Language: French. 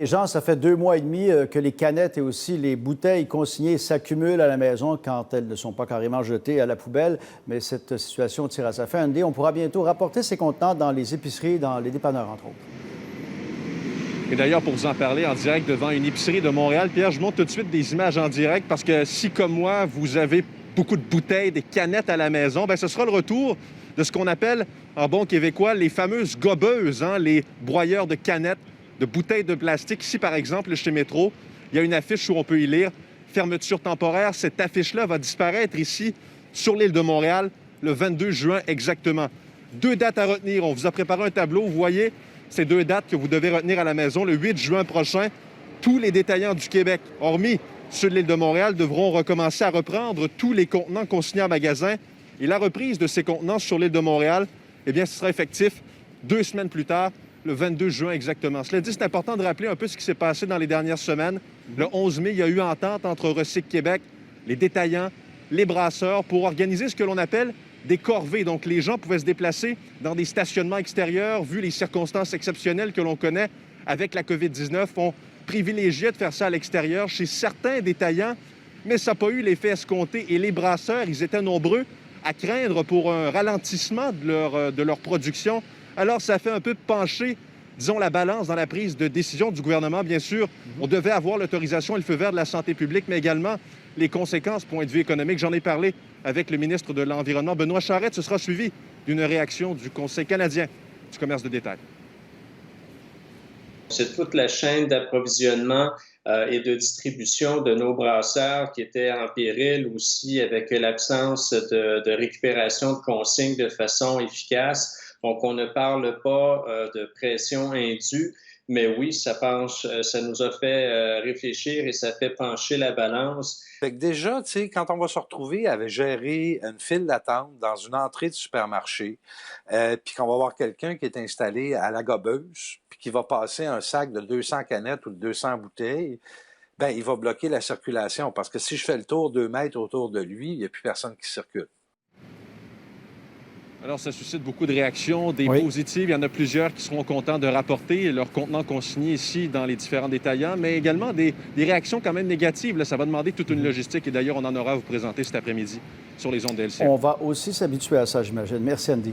Et Jean, ça fait 2 mois et demi que les canettes et aussi les bouteilles consignées s'accumulent à la maison quand elles ne sont pas carrément jetées à la poubelle. Mais cette situation tire à sa fin. Andy, on pourra bientôt rapporter ces contenants dans les épiceries, dans les dépanneurs, entre autres. Et d'ailleurs, pour vous en parler en direct devant une épicerie de Montréal, Pierre, je montre tout de suite des images en direct parce que si, comme moi, vous avez beaucoup de bouteilles, des canettes à la maison, bien, ce sera le retour de ce qu'on appelle, en bon québécois, les fameuses gobeuses, les broyeurs de canettes, de bouteilles de plastique. Ici, par exemple, chez Métro, il y a une affiche où on peut y lire « Fermeture temporaire ». Cette affiche-là va disparaître ici, sur l'île de Montréal, le 22 juin exactement. 2 dates à retenir. On vous a préparé un tableau. Vous voyez ces 2 dates que vous devez retenir à la maison. Le 8 juin prochain, tous les détaillants du Québec, hormis ceux de l'île de Montréal, devront recommencer à reprendre tous les contenants consignés en magasin. Et la reprise de ces contenants sur l'île de Montréal, eh bien, ce sera effectif 2 semaines plus tard, le 22 juin exactement. Cela dit, c'est important de rappeler un peu ce qui s'est passé dans les dernières semaines. Le 11 mai, il y a eu entente entre Recyc Québec, les détaillants, les brasseurs pour organiser ce que l'on appelle des corvées. Donc, les gens pouvaient se déplacer dans des stationnements extérieurs, vu les circonstances exceptionnelles que l'on connaît avec la COVID-19. On privilégiait de faire ça à l'extérieur chez certains détaillants, mais ça n'a pas eu l'effet escompté. Et les brasseurs, ils étaient nombreux à craindre pour un ralentissement de leur production. Alors, ça fait un peu pencher, disons, la balance dans la prise de décision du gouvernement. Bien sûr, on devait avoir l'autorisation et le feu vert de la santé publique, mais également les conséquences, point de vue économique. J'en ai parlé avec le ministre de l'Environnement, Benoît Charette. Ce sera suivi d'une réaction du Conseil canadien du commerce de détail. C'est toute la chaîne d'approvisionnement et de distribution de nos brasseurs qui était en péril aussi avec l'absence de récupération de consignes de façon efficace. Donc, on ne parle pas de pression indue, mais oui, ça nous a fait réfléchir et ça fait pencher la balance. Fait que déjà, tu sais, quand on va se retrouver à gérer une file d'attente dans une entrée de supermarché, puis qu'on va voir quelqu'un qui est installé à la gobeuse, puis qui va passer un sac de 200 canettes ou de 200 bouteilles, ben il va bloquer la circulation. Parce que si je fais le tour 2 mètres autour de lui, il n'y a plus personne qui circule. Alors, ça suscite beaucoup de réactions, des Oui. positives. Il y en a plusieurs qui seront contents de rapporter leurs contenants consignés ici dans les différents détaillants, mais également des réactions quand même négatives. Là, ça va demander toute une logistique et d'ailleurs, on en aura à vous présenter cet après-midi sur les ondes de LCN. On va aussi s'habituer à ça, j'imagine. Merci, Andy.